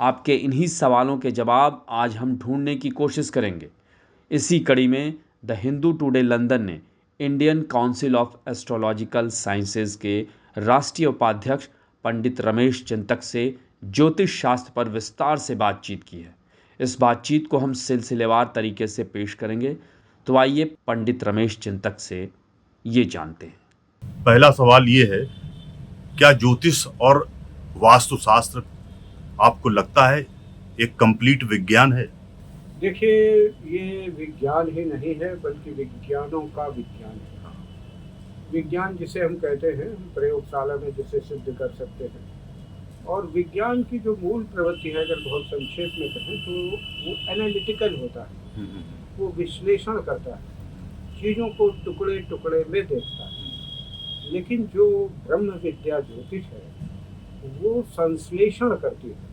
आपके इन्हीं सवालों के जवाब आज हम ढूंढने की कोशिश करेंगे। इसी कड़ी में द हिंदू टुडे लंदन ने Indian council of astrological sciences के राष्ट्रीय उपाध्यक्ष पंडित रमेश चिंतक से ज्योतिष शास्त्र पर विस्तार से बातचीत की है। इस बातचीत को हम सिलसिलेवार तरीके से पेश करेंगे। तो आइए पंडित रमेश चिंतक से ये जानते हैं। पहला सवाल ये है, क्या ज्योतिष और वास्तुशास्त्र आपको लगता है एक कंप्लीट विज्ञान है? देखिए, ये विज्ञान ही नहीं है बल्कि विज्ञानों का विज्ञान है। विज्ञान जिसे हम कहते हैं, हम प्रयोगशाला में जिसे सिद्ध कर सकते हैं। और विज्ञान की जो मूल प्रवृत्ति है, अगर बहुत संक्षेप में कहें तो वो एनालिटिकल होता है। वो विश्लेषण करता है, चीज़ों को टुकड़े टुकड़े में देखता है। लेकिन जो ब्रह्म विद्या ज्योतिष है वो संश्लेषण करती है,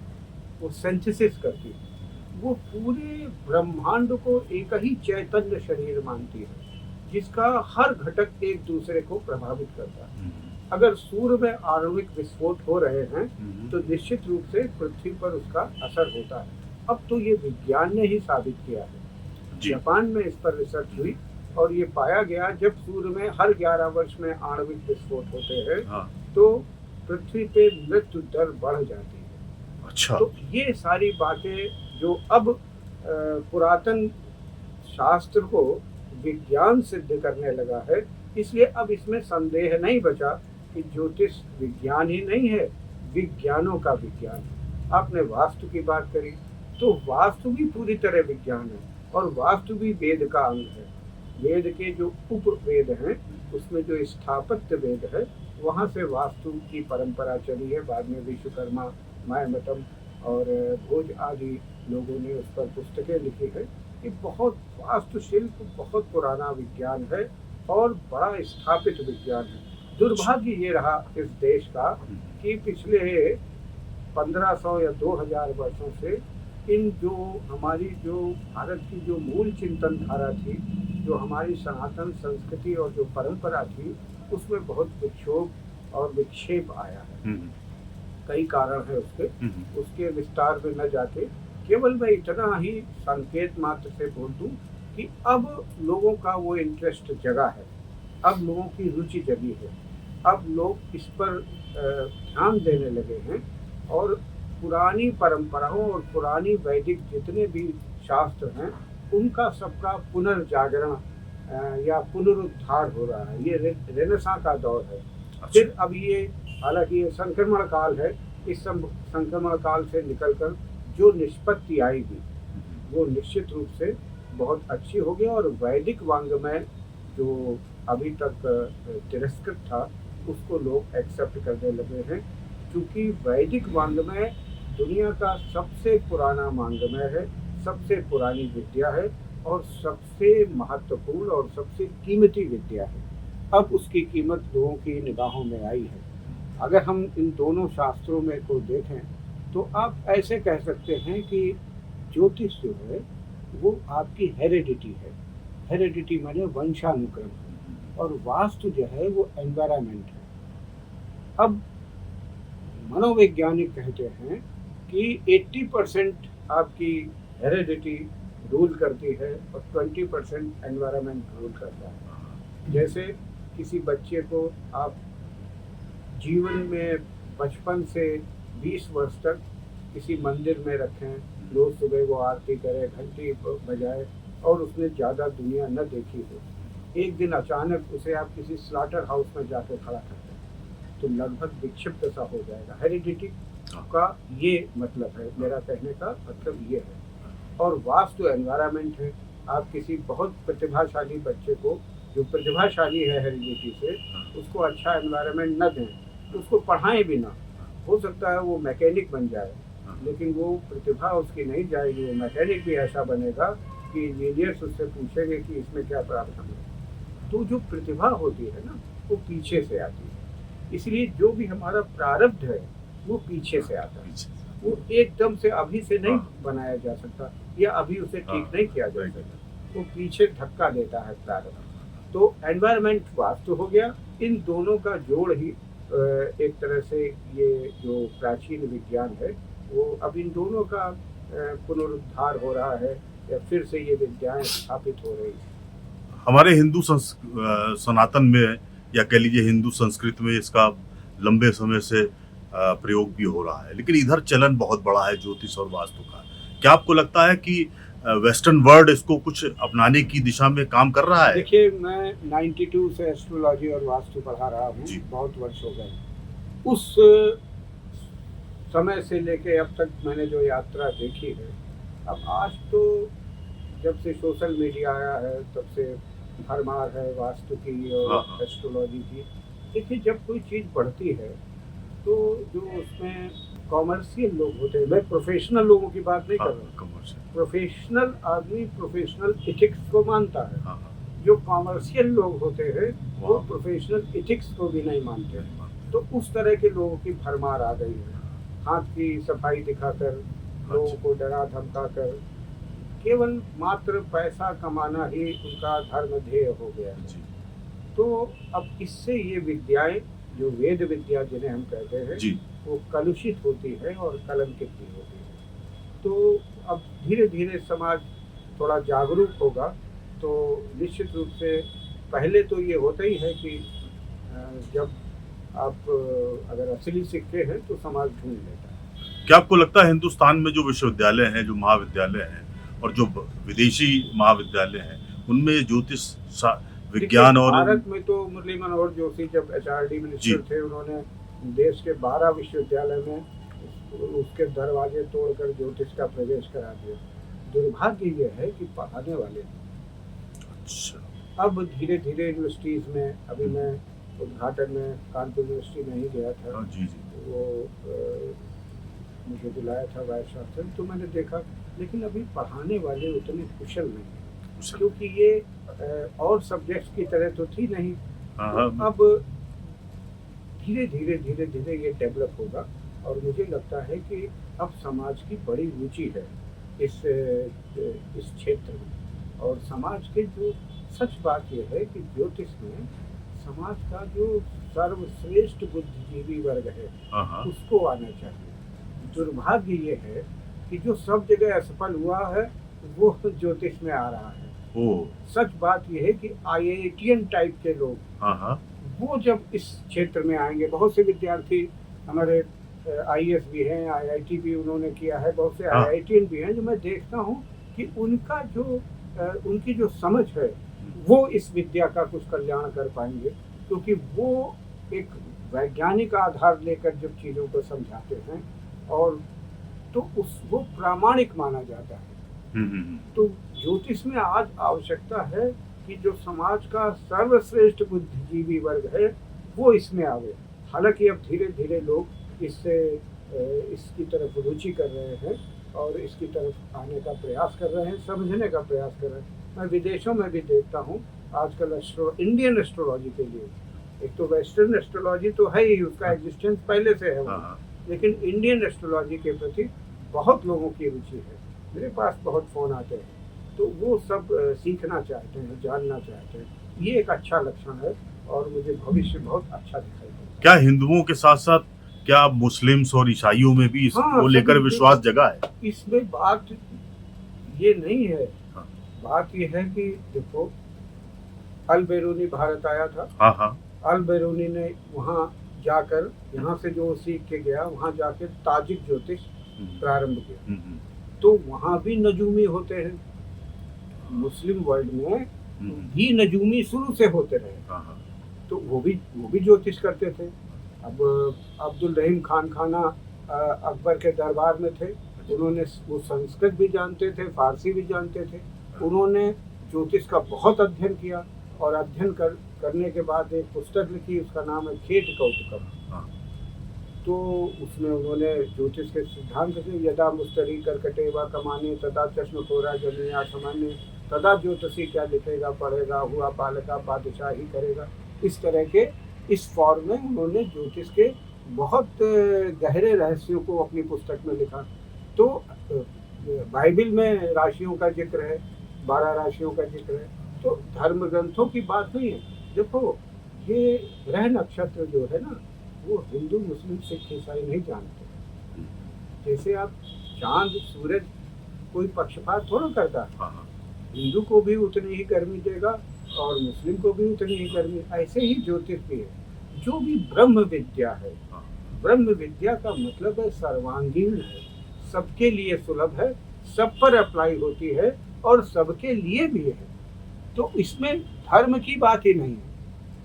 वो सिंथेसिस करती है। वो पूरे ब्रह्मांड को एक ही चैतन्य शरीर मानती है जिसका हर घटक एक दूसरे को प्रभावित करता है। अगर सूर्य में आणविक विस्फोट हो रहे हैं तो निश्चित रूप से पृथ्वी पर उसका असर होता है। अब तो ये विज्ञान ने ही साबित किया है। जापान में इस पर रिसर्च हुई और ये पाया गया, जब सूर्य में हर 11 वर्ष में आणविक विस्फोट होते हैं तो पृथ्वी पे मृत्यु दर बढ़ जाती है। अच्छा। तो ये सारी बातें जो अब पुरातन शास्त्र को विज्ञान सिद्ध करने लगा है, इसलिए अब इसमें संदेह नहीं बचा कि ज्योतिष विज्ञान ही नहीं है, विज्ञानों का विज्ञान है। आपने वास्तु की बात करी तो वास्तु भी पूरी तरह विज्ञान है और वास्तु भी वेद का अंग है। वेद के जो उपवेद हैं उसमें जो स्थापत्य वेद है वहाँ से वास्तु की परंपरा चली है। बाद में विश्वकर्मा, मायामतम और भोज आदि लोगों ने उस पर पुस्तकें लिखी है। ये बहुत वास्तुशिल्प बहुत पुराना विज्ञान है और बड़ा स्थापित विज्ञान है। दुर्भाग्य ये रहा इस देश का कि पिछले 1500 या 2000 वर्षों से इन जो हमारी जो भारत की जो मूल चिंतन धारा थी, जो हमारी सनातन संस्कृति और जो परंपरा थी, उसमें बहुत विक्षोभ और विक्षेप आया है। कई कारण है उसके विस्तार में न जाके केवल मैं इतना ही संकेत मात्र से बोल दूं कि अब लोगों का वो इंटरेस्ट जगा है, अब लोगों की रुचि जगी है, अब लोग इस पर ध्यान देने लगे हैं और पुरानी परंपराओं और पुरानी वैदिक जितने भी शास्त्र हैं उनका सबका पुनर्जागरण या पुनरुद्धार हो रहा है। ये रेनेसां का दौर है। फिर अब ये, हालांकि ये संक्रमण काल है, इस संक्रमण काल से निकलकर जो निष्पत्ति आएगी वो निश्चित रूप से बहुत अच्छी होगी और वैदिक वांग्मय जो अभी तक तिरस्कृत था उसको लोग एक्सेप्ट करने लगे हैं। क्योंकि वैदिक वांग्मय दुनिया का सबसे पुराना वांग्मय है, सबसे पुरानी विद्या है और सबसे महत्वपूर्ण और सबसे कीमती विद्या है। अब उसकी कीमत लोगों की निगाहों में आई है। अगर हम इन दोनों शास्त्रों में को देखें तो आप ऐसे कह सकते हैं कि ज्योतिष जो है वो आपकी हेरिडिटी है। हेरिडिटी माने वंशानुक्रम, और वास्तु जो है वो एनवायरनमेंट है। अब मनोवैज्ञानिक कहते हैं कि 80% आपकी हेरिडिटी रूल करती है और 20% एनवायरनमेंट रूल करता है। जैसे किसी बच्चे को आप जीवन में बचपन से 20 वर्ष तक किसी मंदिर में रखें, रोज सुबह वो आरती करे, घंटी बजाए और उसने ज़्यादा दुनिया न देखी हो, एक दिन अचानक उसे आप किसी स्लॉटर हाउस में जाकर खड़ा करते हैं तो लगभग विक्षिप्त सा हो जाएगा। हेरिडिटी का ये मतलब है, मेरा कहने का मतलब ये है। और वास्तु एनवायरनमेंट है। आप किसी बहुत प्रतिभाशाली बच्चे को, जो प्रतिभाशाली है हेरिडिटी से, उसको अच्छा एनवायरनमेंट न दें, उसको पढ़ाएं भी ना, हो सकता है वो मैकेनिक बन जाए, लेकिन वो प्रतिभा उसकी नहीं जाएगी। वो मैकेनिक भी ऐसा बनेगा कि इंजीनियर्स उससे पूछेंगे कि इसमें क्या प्रॉब्लम है। तो जो प्रतिभा होती है ना वो पीछे से आती है। इसलिए जो भी हमारा प्रारब्ध है वो पीछे से आता है, वो एकदम से अभी से नहीं बनाया जा सकता या अभी उसे ठीक नहीं किया जा सकता, वो पीछे धक्का देता है प्रारब्ध। तो एनवायरनमेंट वास्तु हो गया, इन दोनों का जोड़ ही एक तरह से ये जो प्राचीन विज्ञान है वो अब इन दोनों का पुनरुद्धार हो रहा है या फिर से ये विद्याएं स्थापित हो रही है। हमारे हिंदू सनातन में या कह लीजिए हिंदू संस्कृति में इसका लंबे समय से प्रयोग भी हो रहा है, लेकिन इधर चलन बहुत बड़ा है ज्योतिष और वास्तु का। क्या आपको लगता है कि वेस्टर्न वर्ल्ड इसको कुछ अपनाने की दिशा में काम कर रहा है? देखिए, मैं 92 से एस्ट्रोलॉजी और वास्तु पढ़ा रहा हूँ, बहुत वर्ष हो गए। उस समय से लेके अब तक मैंने जो यात्रा देखी है, अब आज तो जब से सोशल मीडिया आया है तब से भरमार है वास्तु की और एस्ट्रोलॉजी की। देखिए, जब कोई चीज़ बढ़ती है तो जो उसमें कॉमर्शियल लोग होते हैं, मैं प्रोफेशनल लोगों की बात नहीं कर रहा हूँ, प्रोफेशनल आदमी प्रोफेशनल एथिक्स को मानता है। जो कॉमर्शियल लोग होते हैं वो प्रोफेशनल एथिक्स को भी नहीं मानते हैं। तो उस तरह के लोगों की भरमार आ गई है। हाथ की सफाई दिखाकर, लोगों को डरा धमकाकर, केवल मात्र पैसा कमाना ही उनका धर्म ध्येय हो गया है। तो अब इससे ये विद्याएं, जो वेद विद्या जिन्हें हम कहते हैं, वो कलुषित होती है और कलंकित भी होती है। तो अब धीरे धीरे समाज थोड़ा जागरूक होगा तो निश्चित रूप से, पहले तो ये होता ही है कि जब आप अगर असली सिक्के हैं तो समाज ढूंढ लेता है। क्या आपको लगता है हिंदुस्तान में जो विश्वविद्यालय हैं, जो महाविद्यालय हैं और जो विदेशी महाविद्यालय हैं, उनमें ज्योतिष विज्ञान और भारत में तो मुरली मनोहर जोशी जब HRD मिनिस्टर थे, उन्होंने देश के 12 विश्वविद्यालय में उसके दरवाजे तोड़कर ज्योतिष का प्रवेश करा दिया। दुर्भाग्य ये है कि पढ़ाने वाले अब धीरे धीरे यूनिवर्सिटीज में, अभी मैं उद्घाटन में कानपुर यूनिवर्सिटी में ही गया था, वो मुझे बुलाया था वाइस चांसलर, तो मैंने देखा, लेकिन अभी पढ़ाने वाले उतने कुशल नहीं है, क्योंकि ये और सब्जेक्ट्स की तरह तो थी नहीं। तो अब धीरे धीरे ये डेवलप होगा और मुझे लगता है कि अब समाज की बड़ी रुचि है इस क्षेत्र में। और समाज के जो सच बात यह है कि ज्योतिष में समाज का जो सर्वश्रेष्ठ बुद्धिजीवी वर्ग है उसको आना चाहिए। दुर्भाग्य ये है कि जो सब जगह असफल हुआ है वो ज्योतिष में आ रहा है। सच बात यह है कि IITian टाइप के लोग वो जब इस क्षेत्र में आएंगे, बहुत से विद्यार्थी हमारे IAS भी हैं, IIT भी उन्होंने किया है, बहुत से IITian भी हैं, जो मैं देखता हूँ कि उनका जो उनकी जो समझ है वो इस विद्या का कुछ कल्याण कर पाएंगे, क्योंकि वो एक वैज्ञानिक आधार लेकर जब चीज़ों को समझाते हैं और तो वो प्रामाणिक माना जाता है। तो ज्योतिष में आज आवश्यकता है कि जो समाज का सर्वश्रेष्ठ बुद्धिजीवी वर्ग है वो इसमें आवे। हालांकि अब धीरे धीरे लोग इसकी तरफ रुचि कर रहे हैं और इसकी तरफ आने का प्रयास कर रहे हैं, समझने का प्रयास कर रहे हैं। मैं विदेशों में भी देखता हूँ आजकल इंडियन एस्ट्रोलॉजी के लिए, एक तो वेस्टर्न एस्ट्रोलॉजी तो है ही, उसका एग्जिस्टेंस पहले से है, लेकिन इंडियन एस्ट्रोलॉजी के प्रति बहुत लोगों की रुचि है। मेरे पास बहुत फ़ोन आते हैं, तो वो सब सीखना चाहते हैं, जानना चाहते हैं। ये एक अच्छा लक्षण है और मुझे भविष्य बहुत अच्छा दिखाई देता है। क्या हिंदुओं के साथ साथ क्या मुस्लिम्स और ईसाइयों में भी इसको लेकर विश्वास जगा है? इसमें बात ये नहीं है, बात ये है कि देखो, अल बेरूनी भारत आया था। अल बेरूनी ने वहाँ जाकर, यहाँ से जो सीख के गया, वहाँ जाकर ताजिक ज्योतिष प्रारंभ किया। तो वहाँ भी नजूमी होते हैं, मुस्लिम वर्ल्ड में भी नजूमी शुरू से होते रहे, तो वो भी ज्योतिष करते थे। अब अब्दुल रहीम खान खाना अकबर के दरबार में थे, उन्होंने वो संस्कृत भी जानते थे, फारसी भी जानते थे। उन्होंने ज्योतिष का बहुत अध्ययन किया और अध्ययन करने के बाद एक पुस्तक लिखी, उसका नाम है खेट कौतुकम। तो उसमें उन्होंने ज्योतिष के सिद्धांत से, यदा मुस्तरी करकटे व कमाने तदा चश्म खोरा जनिया सामान्य तदा ज्योतिषी क्या लिखेगा पढ़ेगा, हुआ पालका बादशाही करेगा। इस तरह के इस फॉर्म में उन्होंने ज्योतिष के बहुत गहरे रहस्यों को अपनी पुस्तक में लिखा। तो बाइबल में राशियों का जिक्र है, 12 राशियों का जिक्र है, तो धर्म ग्रंथों की बात नहीं है। देखो, ये ग्रह नक्षत्र जो है ना, वो हिंदू मुस्लिम सिख ईसाई नहीं जानते। जैसे आप चांद सूरज कोई पक्षपात थोड़ा करता है, हाँ हाँ हिंदू को भी उतनी ही गर्मी देगा और मुस्लिम को भी उतनी ही गर्मी। ऐसे ही ज्योतिष भी है, जो भी ब्रह्म विद्या है, हाँ। ब्रह्म विद्या का मतलब है सर्वांगीण है, सबके लिए सुलभ है, सब पर अप्लाई होती है और सबके लिए भी है। तो इसमें धर्म की बात ही नहीं है,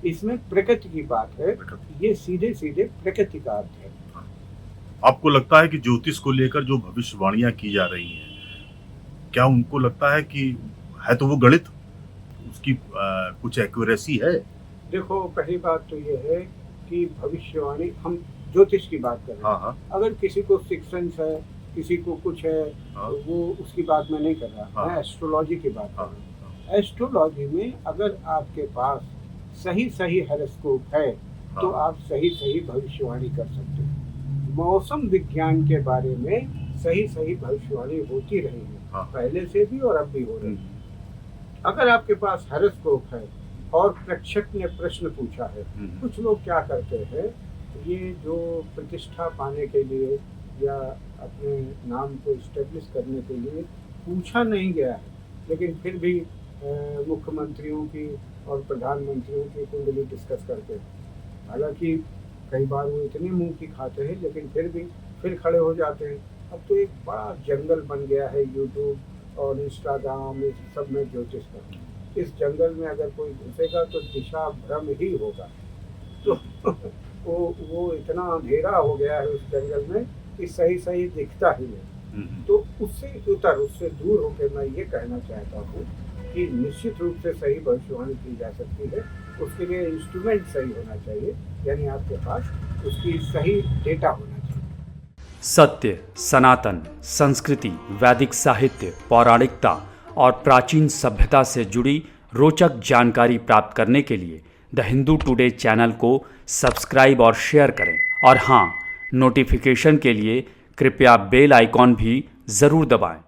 इसमें प्रकृति की बात है। ये सीधे सीधे प्रकृति का अर्थ है। आपको लगता है कि ज्योतिष को लेकर जो भविष्यवाणियां की जा रही हैं, क्या उनको लगता है कि है तो वो गणित, उसकी कुछ एक्यूरेसी है? देखो, पहली बात तो ये है कि भविष्यवाणी, हम ज्योतिष की बात कर रहे हैं। हाँ हाँ अगर किसी को सिक्स सेंस है, किसी को कुछ है, हाँ। वो उसकी बात मैं नहीं कर रहा। हाँ। मैं एस्ट्रोलॉजी की बात कर हाँ, रहा हूँ। एस्ट्रोलॉजी में अगर आपके पास सही सही हॉरोस्कोप है तो हाँ। आप सही सही भविष्यवाणी कर सकते हो। मौसम विज्ञान के बारे में सही सही भविष्यवाणी होती रही है, हाँ। पहले से भी और अब भी हो रही है। अगर आपके पास हॉरोस्कोप है और प्रेक्षक ने प्रश्न पूछा है, कुछ लोग क्या करते हैं, ये जो प्रतिष्ठा पाने के लिए या अपने नाम को इस्टेब्लिश करने के लिए पूछा नहीं गया है, लेकिन फिर भी मुख्यमंत्रियों की और प्रधानमंत्रियों की कुंडली डिस्कस करते हैं। हालांकि कई बार वो इतने मुंह की खाते हैं, लेकिन फिर भी फिर खड़े हो जाते हैं। अब तो एक बड़ा जंगल बन गया है यूट्यूब और इंस्टाग्राम, इस सब में ज्योतिष का। इस जंगल में अगर कोई घुसेगा तो दिशा भ्रम ही होगा। तो वो इतना अंधेरा हो गया है उस जंगल में कि सही सही दिखता ही नहीं। तो उससे दूर होकर मैं ये कहना चाहता हूँ कि निश्चित रूप से सही भविष्यवाणी की जा सकती है। उसके लिए इंस्ट्रूमेंट सही होना चाहिए, यानी आपके पास उसकी सही डेटा होना चाहिए। सत्य, सनातन, संस्कृति, वैदिक साहित्य, पौराणिकता और प्राचीन सभ्यता से जुड़ी रोचक जानकारी प्राप्त करने के लिए द हिंदू टुडे चैनल को सब्सक्राइब और शेयर करें। और हाँ, नोटिफिकेशन के लिए कृपया बेल आइकॉन भी ज़रूर दबाएं।